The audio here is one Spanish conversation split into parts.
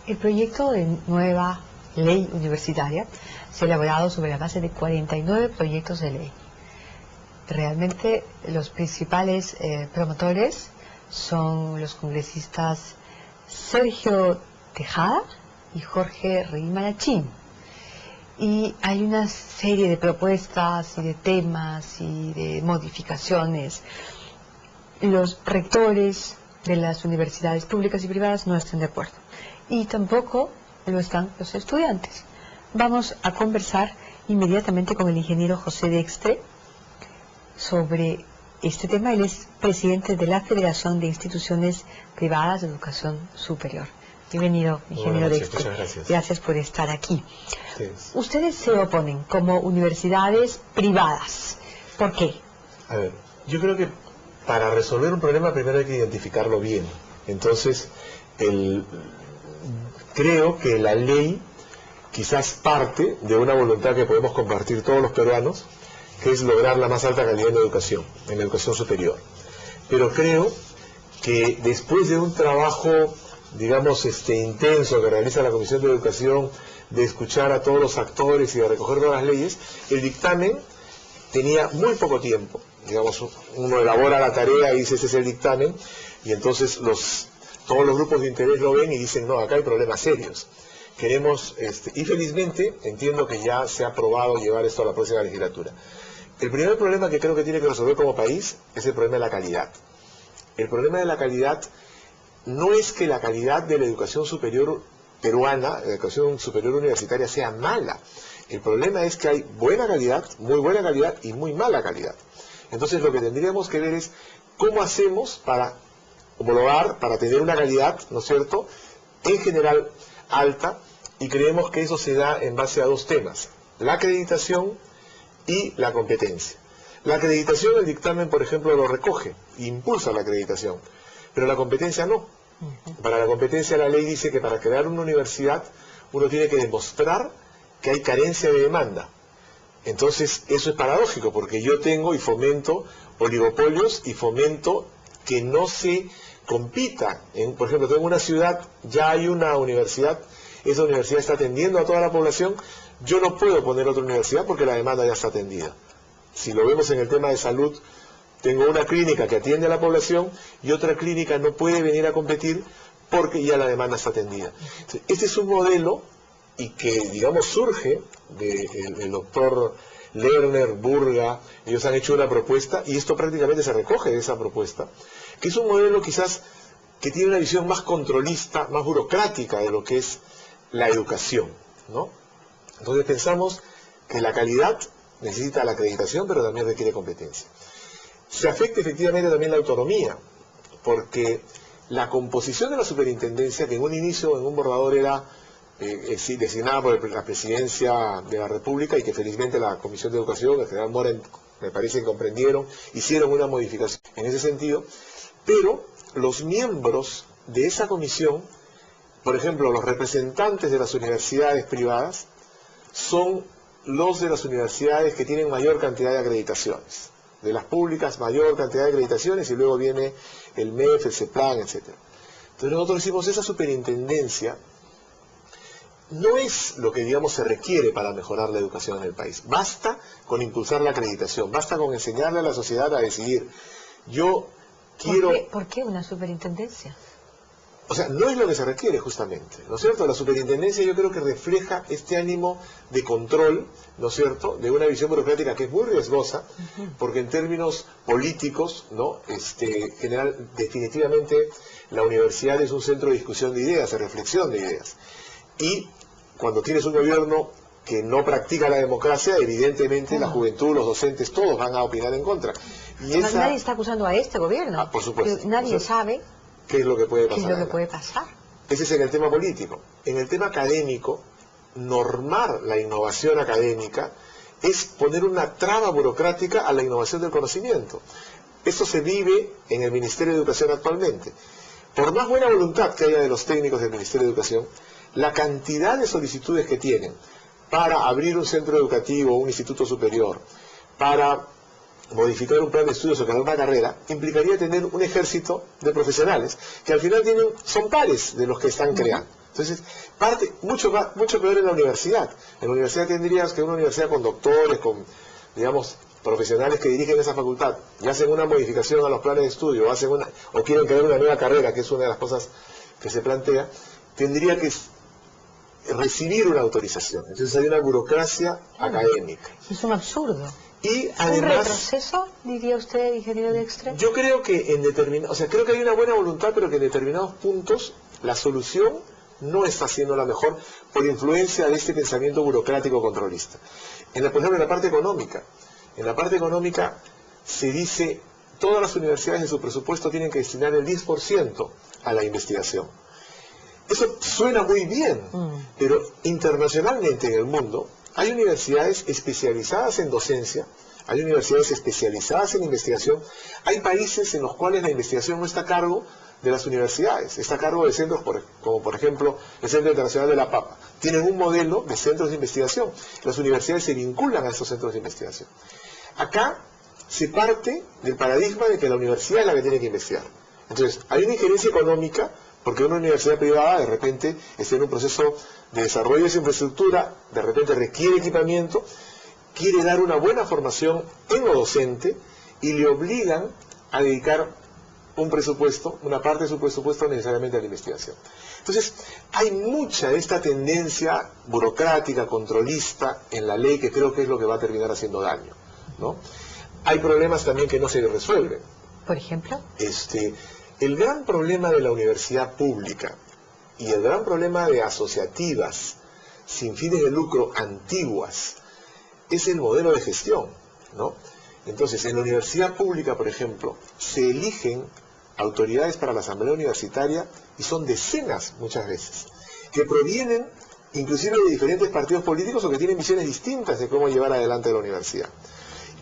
El proyecto de nueva ley universitaria se ha elaborado sobre la base de 49 proyectos de ley. Realmente los principales promotores son los congresistas Sergio Tejada y Jorge Rey Malachín. Y hay una serie de propuestas y de temas y de modificaciones. Los rectores de las universidades públicas y privadas no están de acuerdo. Y tampoco lo están los estudiantes. Vamos a conversar inmediatamente con el ingeniero José Dextre sobre este tema. Él es presidente de la Federación de Instituciones Privadas de Educación Superior. Bienvenido, ingeniero Dextre. Muchas gracias. Gracias por estar aquí. Sí. Ustedes se oponen como universidades privadas. ¿Por qué? A ver, yo creo que para resolver un problema primero hay que identificarlo bien. Entonces, creo que la ley quizás parte de una voluntad que podemos compartir todos los peruanos, que es lograr la más alta calidad en la educación superior. Pero creo que después de un trabajo, digamos, intenso que realiza la Comisión de Educación, de escuchar a todos los actores y de recoger nuevas leyes, el dictamen tenía muy poco tiempo. Digamos, uno elabora la tarea y dice, ese es el dictamen, y entonces todos los grupos de interés lo ven y dicen, no, acá hay problemas serios. Queremos, y felizmente entiendo que ya se ha aprobado llevar esto a la próxima legislatura. El primer problema que creo que tiene que resolver como país es el problema de la calidad. El problema de la calidad no es que la calidad de la educación superior peruana, la educación superior universitaria, sea mala. El problema es que hay buena calidad, muy buena calidad y muy mala calidad. Entonces lo que tendríamos que ver es cómo hacemos para homologar, para tener una calidad, ¿no es cierto?, en general alta, y creemos que eso se da en base a dos temas: la acreditación y la competencia. La acreditación, el dictamen, por ejemplo, lo recoge, impulsa la acreditación, pero la competencia no. Para la competencia la ley dice que para crear una universidad uno tiene que demostrar que hay carencia de demanda. Entonces eso es paradójico, porque yo tengo y fomento oligopolios y fomento que no se compita. Por ejemplo, tengo una ciudad, ya hay una universidad, esa universidad está atendiendo a toda la población, yo no puedo poner otra universidad porque la demanda ya está atendida. Si lo vemos en el tema de salud, tengo una clínica que atiende a la población y otra clínica no puede venir a competir porque ya la demanda está atendida. Entonces, este es un modelo y que, digamos, surge del doctor Lerner, Burga. Ellos han hecho una propuesta y esto prácticamente se recoge de esa propuesta, que es un modelo quizás que tiene una visión más controlista, más burocrática de lo que es la educación, ¿no? Entonces pensamos que la calidad necesita la acreditación, pero también requiere competencia. Se afecta efectivamente también la autonomía, porque la composición de la superintendencia, que en un inicio, en un borrador, era designada por la Presidencia de la República, y que felizmente la Comisión de Educación, el general Mora, me parece que comprendieron, hicieron una modificación en ese sentido, pero los miembros de esa comisión, por ejemplo, los representantes de las universidades privadas, son los de las universidades que tienen mayor cantidad de acreditaciones. De las públicas, mayor cantidad de acreditaciones, y luego viene el MEF, el CEPLAN, etc. Entonces nosotros decimos, esa superintendencia no es lo que, digamos, se requiere para mejorar la educación en el país. Basta con impulsar la acreditación, basta con enseñarle a la sociedad a decidir. Yo quiero... ¿Por qué una superintendencia? O sea, no es lo que se requiere justamente, ¿no es cierto? La superintendencia yo creo que refleja este ánimo de control, ¿no es cierto?, de una visión burocrática que es muy riesgosa, porque en términos políticos, ¿no?, definitivamente la universidad es un centro de discusión de ideas, de reflexión de ideas. Y cuando tienes un gobierno que no practica la democracia, evidentemente la juventud, los docentes, todos van a opinar en contra. Y nadie está acusando a este gobierno. Por supuesto. Nadie sabe qué es lo que puede pasar. ¿Qué es lo que puede pasar? Ese es en el tema político. En el tema académico, normar la innovación académica es poner una traba burocrática a la innovación del conocimiento. Eso se vive en el Ministerio de Educación actualmente. Por más buena voluntad que haya de los técnicos del Ministerio de Educación, la cantidad de solicitudes que tienen para abrir un centro educativo, un instituto superior, para modificar un plan de estudios o crear una carrera, implicaría tener un ejército de profesionales que al final son pares de los que están creando. Entonces, parte mucho peor en la universidad. En la universidad tendrías que una universidad con doctores, con, digamos, profesionales que dirigen esa facultad y hacen una modificación a los planes de estudio o quieren crear una nueva carrera, que es una de las cosas que se plantea, tendría que recibir una autorización. Entonces hay una burocracia académica. Es un absurdo. Y además, ¿un retroceso, diría usted, ingeniero Dextre? Yo creo que creo que hay una buena voluntad, pero que en determinados puntos la solución no está siendo la mejor por influencia de este pensamiento burocrático controlista. Por ejemplo, en la parte económica. En la parte económica se dice, todas las universidades en su presupuesto tienen que destinar el 10% a la investigación. Eso suena muy bien, pero internacionalmente en el mundo hay universidades especializadas en docencia, hay universidades especializadas en investigación, hay países en los cuales la investigación no está a cargo de las universidades, está a cargo de centros como por ejemplo el Centro Internacional de la Papa. Tienen un modelo de centros de investigación, las universidades se vinculan a estos centros de investigación. Acá se parte del paradigma de que la universidad es la que tiene que investigar. Entonces, hay una injerencia económica porque una universidad privada de repente está en un proceso de desarrollo de su infraestructura, de repente requiere equipamiento, quiere dar una buena formación en lo docente y le obligan a dedicar un presupuesto, una parte de su presupuesto necesariamente a la investigación. Entonces, hay mucha de esta tendencia burocrática, controlista en la ley que creo que es lo que va a terminar haciendo daño, ¿no? Hay problemas también que no se resuelven. ¿Por ejemplo? El gran problema de la universidad pública y el gran problema de asociativas sin fines de lucro antiguas es el modelo de gestión, ¿no? Entonces, en la universidad pública, por ejemplo, se eligen autoridades para la asamblea universitaria y son decenas muchas veces, que provienen inclusive de diferentes partidos políticos o que tienen visiones distintas de cómo llevar adelante la universidad.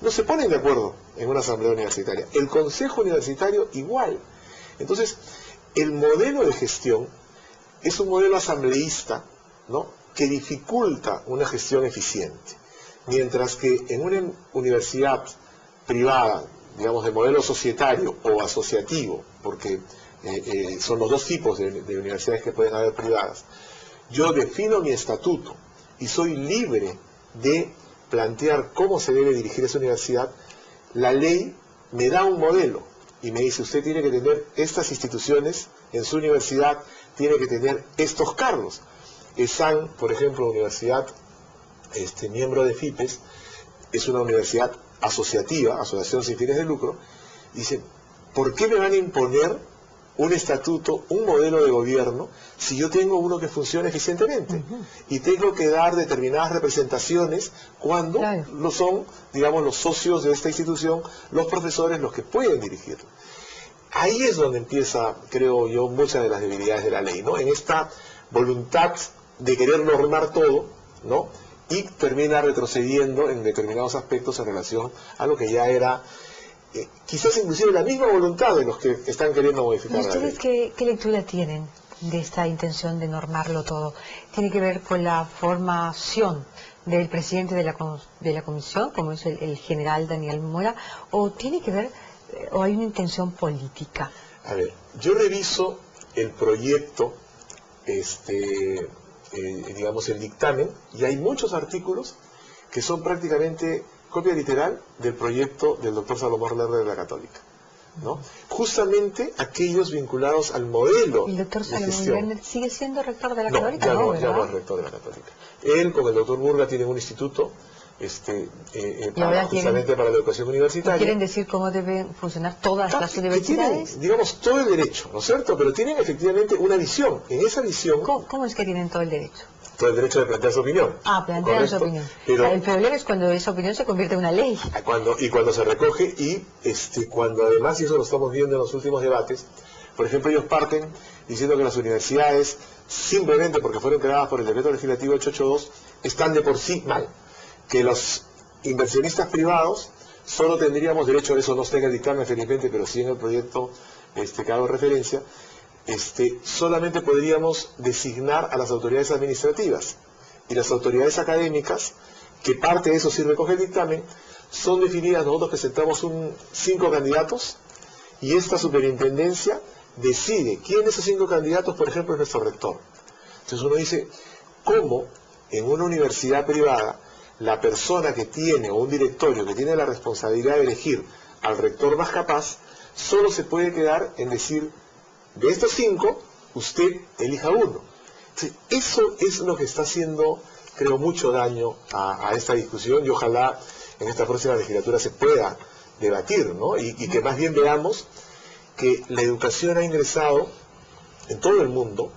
No se ponen de acuerdo en una asamblea universitaria. El consejo universitario igual. Entonces, el modelo de gestión es un modelo asambleísta, ¿no?, que dificulta una gestión eficiente. Mientras que en una universidad privada, digamos de modelo societario o asociativo, porque son los dos tipos de universidades que pueden haber privadas, yo defino mi estatuto y soy libre de plantear cómo se debe dirigir esa universidad, la ley me da un modelo y me dice, usted tiene que tener estas instituciones en su universidad, tiene que tener estos cargos. ESAN, por ejemplo, universidad miembro de FIPES, es una universidad asociativa, asociación sin fines de lucro, dice, ¿por qué me van a imponer un estatuto, un modelo de gobierno, si yo tengo uno que funcione eficientemente? Y tengo que dar determinadas representaciones cuando lo son, digamos, los socios de esta institución, los profesores, los que pueden dirigirlo. Ahí es donde empieza, creo yo, muchas de las debilidades de la ley, ¿no? En esta voluntad de querer normar todo, ¿no?, y termina retrocediendo en determinados aspectos en relación a lo que ya era quizás inclusive la misma voluntad de los que están queriendo modificar la ley. ¿Ustedes qué lectura tienen de esta intención de normarlo todo? ¿Tiene que ver con la formación del presidente de la comisión, como es el general Daniel Mora, o tiene que ver, o hay una intención política? A ver, yo reviso el proyecto, digamos el dictamen, y hay muchos artículos que son prácticamente copia literal del proyecto del doctor Salomón Lerner de la Católica, ¿no? Justamente aquellos vinculados al modelo ¿El doctor Salomón Lerner sigue siendo rector de la No, Católica? ya no es rector de la Católica. Él con el doctor Burga tienen un instituto justamente para la educación universitaria. ¿Quieren decir cómo deben funcionar todas las universidades? Tienen, digamos, todo el derecho, ¿no es cierto? Pero tienen efectivamente una visión. En esa visión... ¿Cómo es que tienen todo el derecho? Todo el derecho de plantear su opinión. Plantear su opinión. Pero el problema es cuando esa opinión se convierte en una ley. Cuando se recoge y cuando además, y eso lo estamos viendo en los últimos debates, por ejemplo, ellos parten diciendo que las universidades, simplemente porque fueron creadas por el decreto legislativo 882, están de por sí mal. Que los inversionistas privados solo tendríamos derecho, a eso no está en el dictamen felizmente, pero sí en el proyecto que hago referencia, solamente podríamos designar a las autoridades administrativas, y las autoridades académicas, que parte de eso sí recoge el dictamen, son definidas. Nosotros presentamos 5 candidatos y esta superintendencia decide quién de esos 5 candidatos, por ejemplo, es nuestro rector. Entonces uno dice, ¿cómo en una universidad privada la persona que tiene, o un directorio que tiene la responsabilidad de elegir al rector más capaz, solo se puede quedar en decir, de estos 5, usted elija uno? Entonces, eso es lo que está haciendo, creo, mucho daño a esta discusión, y ojalá en esta próxima legislatura se pueda debatir, ¿no? Y que más bien veamos que la educación ha ingresado en todo el mundo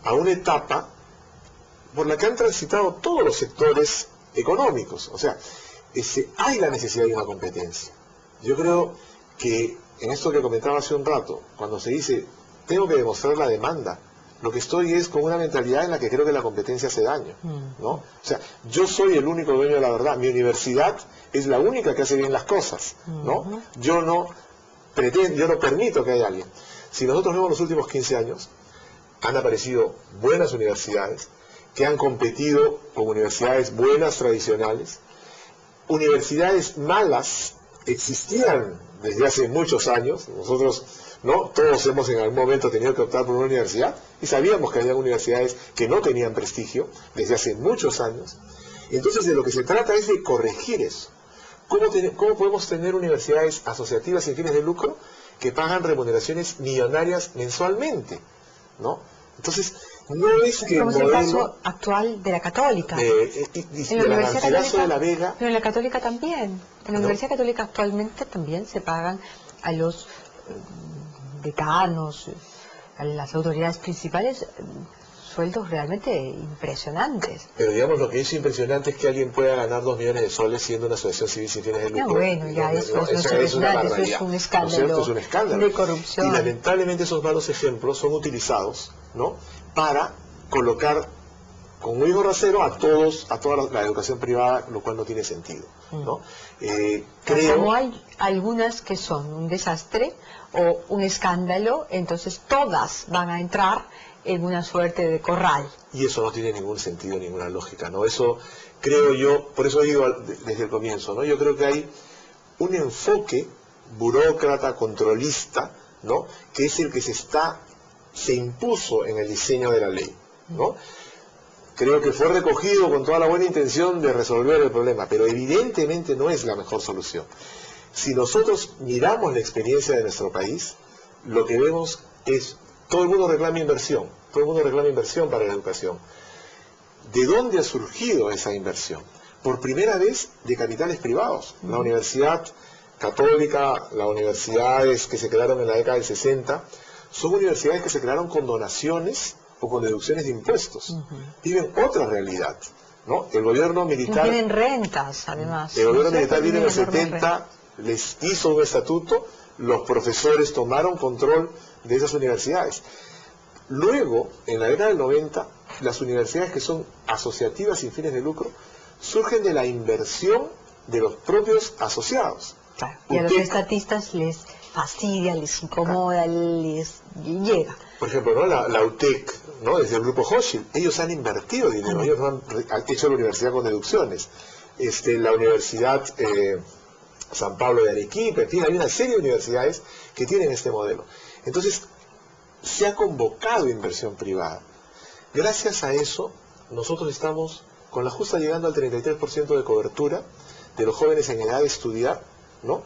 a una etapa por la que han transitado todos los sectores económicos. O sea, hay la necesidad de una competencia. Yo creo que en esto que comentaba hace un rato, cuando se dice, tengo que demostrar la demanda, lo que estoy es con una mentalidad en la que creo que la competencia hace daño, ¿no? O sea, yo soy el único dueño de la verdad, mi universidad es la única que hace bien las cosas, ¿no? Yo no permito que haya alguien. Si nosotros vemos los últimos 15 años, han aparecido buenas universidades que han competido con universidades buenas tradicionales. Universidades malas existían desde hace muchos años. Nosotros, ¿no? Todos hemos en algún momento tenido que optar por una universidad y sabíamos que había universidades que no tenían prestigio desde hace muchos años. Entonces de lo que se trata es de corregir eso. ¿Cómo podemos tener universidades asociativas sin fines de lucro que pagan remuneraciones millonarias mensualmente, ¿no? Entonces, no es que como es el caso actual de la Católica. En la Universidad Católica de la Vega. Pero en la Católica también. En la Universidad Católica actualmente también se pagan a los decanos, a las autoridades principales, sueldos realmente impresionantes. Pero digamos, lo que es impresionante es que alguien pueda ganar 2 millones de soles siendo una asociación civil sin fines de lucro. No, bueno, ya eso es una barbaridad. Eso es un escándalo, ¿no es un escándalo de corrupción. Y lamentablemente esos malos ejemplos son utilizados, ¿no?, para colocar con un hijo rasero a toda la educación privada, lo cual no tiene sentido, ¿no? Creo... Como hay algunas que son un desastre o un escándalo, entonces todas van a entrar en una suerte de corral. Y eso no tiene ningún sentido, ninguna lógica, ¿no? Eso creo yo, por eso digo desde el comienzo, ¿no? Yo creo que hay un enfoque burócrata, controlista, ¿no?, que es el que se impuso en el diseño de la ley, ¿no? Creo que fue recogido con toda la buena intención de resolver el problema, pero evidentemente no es la mejor solución. Si nosotros miramos la experiencia de nuestro país, lo que vemos es, todo el mundo reclama inversión para la educación. ¿De dónde ha surgido esa inversión? Por primera vez de capitales privados. La Universidad Católica, las universidades que se crearon en la década del 60, son universidades que se crearon con donaciones o con deducciones de impuestos. Viven otra realidad, ¿no? El gobierno militar... Tienen rentas, además. El gobierno militar viene en los 70, les hizo un estatuto, los profesores tomaron control de esas universidades. Luego, en la década del 90, las universidades que son asociativas sin fines de lucro surgen de la inversión de los propios asociados. Claro, y a los estatistas les fastidia, les incomoda, les llega. Por ejemplo, ¿no?, la UTEC, ¿no?, desde el grupo Hochschild, ellos han invertido dinero, ellos han hecho la universidad con deducciones. La Universidad San Pablo de Arequipa, en fin, hay una serie de universidades que tienen este modelo. Entonces, se ha convocado inversión privada. Gracias a eso, nosotros estamos con la justa llegando al 33% de cobertura de los jóvenes en edad de estudiar, ¿no?,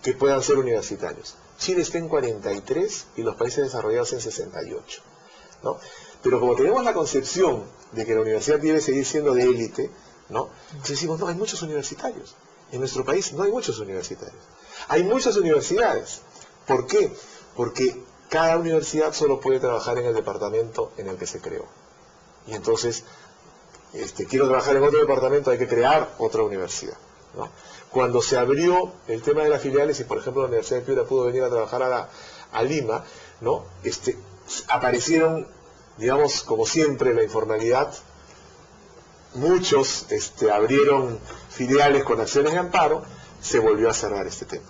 que puedan ser universitarios. Chile está en 43 y los países desarrollados en 68, ¿no? Pero como tenemos la concepción de que la universidad debe seguir siendo de élite, ¿no?, entonces decimos, no, hay muchos universitarios. En nuestro país no hay muchos universitarios. Hay muchas universidades. ¿Por qué? Porque cada universidad solo puede trabajar en el departamento en el que se creó. Y entonces, quiero trabajar en otro departamento, hay que crear otra universidad, ¿no? Cuando se abrió el tema de las filiales, y por ejemplo la Universidad de Piura pudo venir a trabajar a Lima, ¿no?, aparecieron, digamos, como siempre, la informalidad. Muchos abrieron filiales con acciones de amparo, se volvió a cerrar este tema,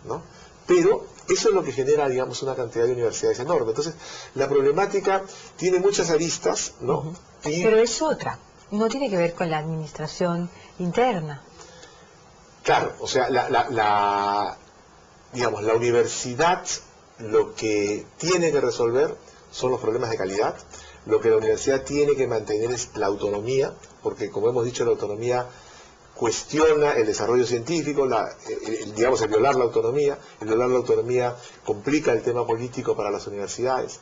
¿no? Pero eso es lo que genera, digamos, una cantidad de universidades enorme. Entonces, la problemática tiene muchas aristas, ¿no? Pero es otra, no tiene que ver con la administración interna. Claro, o sea, digamos, la universidad lo que tiene que resolver son los problemas de calidad. Lo que la universidad tiene que mantener es la autonomía, porque como hemos dicho, la autonomía cuestiona el desarrollo científico, el violar la autonomía. El violar la autonomía complica el tema político para las universidades,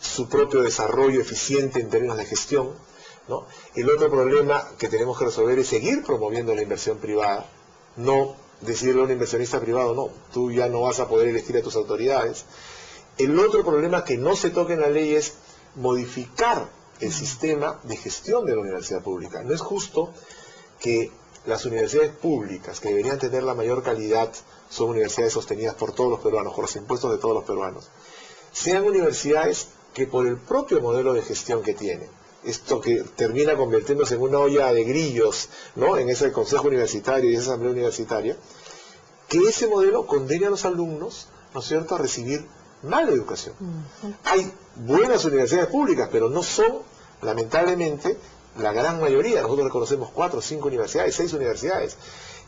su propio desarrollo eficiente en términos de gestión, ¿no? El otro problema que tenemos que resolver es seguir promoviendo la inversión privada, no decirle a un inversionista privado, no, tú ya no vas a poder elegir a tus autoridades. El otro problema que no se toca en la ley es modificar el sistema de gestión de la universidad pública. No es justo que las universidades públicas, que deberían tener la mayor calidad, son universidades sostenidas por todos los peruanos, por los impuestos de todos los peruanos, sean universidades que por el propio modelo de gestión que tienen, esto que termina convirtiéndose en una olla de grillos, ¿no?, en ese consejo universitario y esa asamblea universitaria, que ese modelo condena a los alumnos, ¿no es cierto?, a recibir mala educación. Hay buenas universidades públicas, pero no son, lamentablemente, la gran mayoría. Nosotros reconocemos 4, 5 universidades, 6 universidades,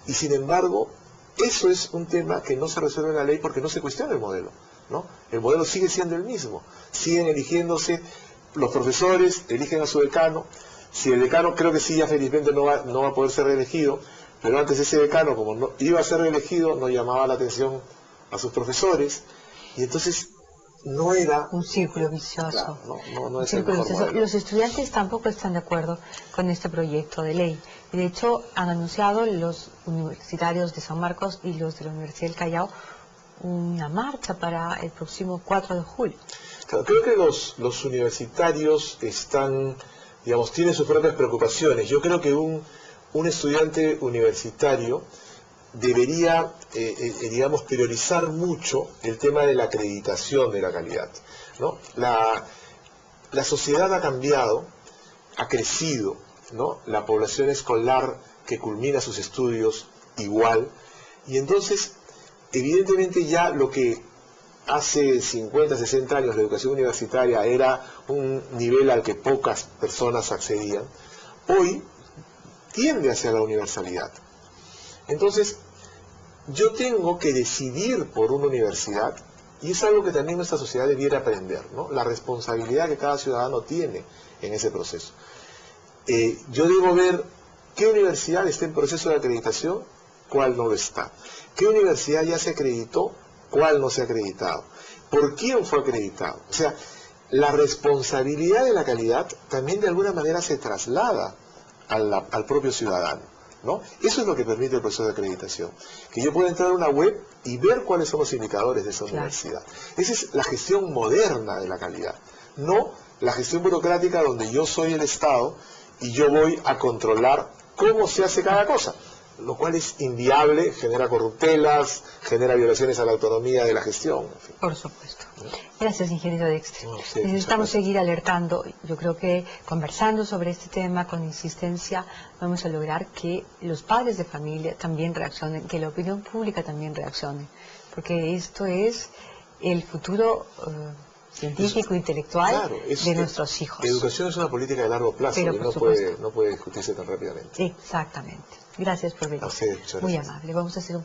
y sin embargo, eso es un tema que no se resuelve en la ley porque no se cuestiona el modelo, ¿no? El modelo sigue siendo el mismo, siguen eligiéndose, los profesores eligen a su decano. Si el decano, creo que sí, ya felizmente no va a poder ser reelegido, pero antes ese decano, como no iba a ser reelegido, no llamaba la atención a sus profesores, y entonces no era un círculo vicioso. Claro, no Un es el círculo mejor vicioso. modelo. Los estudiantes tampoco están de acuerdo con este proyecto de ley. Y de hecho han anunciado los universitarios de San Marcos y los de la Universidad del Callao una marcha para el próximo 4 de julio. Claro, creo que los universitarios están, digamos, tienen sus propias preocupaciones. Yo creo que un estudiante universitario debería, digamos, priorizar mucho el tema de la acreditación de la calidad, ¿no? La sociedad ha cambiado, ha crecido, ¿no? La población escolar que culmina sus estudios igual, y entonces, evidentemente ya lo que hace 50, 60 años la educación universitaria era un nivel al que pocas personas accedían, hoy tiende hacia la universalidad. Entonces, yo tengo que decidir por una universidad, y es algo que también nuestra sociedad debiera aprender, ¿no? La responsabilidad que cada ciudadano tiene en ese proceso. Yo debo ver qué universidad está en proceso de acreditación, cuál no lo está. ¿Qué universidad ya se acreditó? ¿Cuál no se ha acreditado? ¿Por quién fue acreditado? O sea, la responsabilidad de la calidad también de alguna manera se traslada al propio ciudadano, ¿no? Eso es lo que permite el proceso de acreditación. Que yo pueda entrar a una web y ver cuáles son los indicadores de esa universidad. Esa es la gestión moderna de la calidad, no la gestión burocrática donde yo soy el Estado y yo voy a controlar cómo se hace cada cosa, lo cual es inviable, genera corruptelas, genera violaciones a la autonomía de la gestión. En fin. Por supuesto. Gracias, ingeniero Dexter. No, sí, necesitamos seguir alertando. Yo creo que conversando sobre este tema con insistencia vamos a lograr que los padres de familia también reaccionen, que la opinión pública también reaccione, porque esto es el futuro científico, intelectual, claro, de nuestros hijos. Educación es una política de largo plazo y no puede discutirse tan rápidamente. Exactamente. Gracias por venir. Muy amable. Vamos a hacer un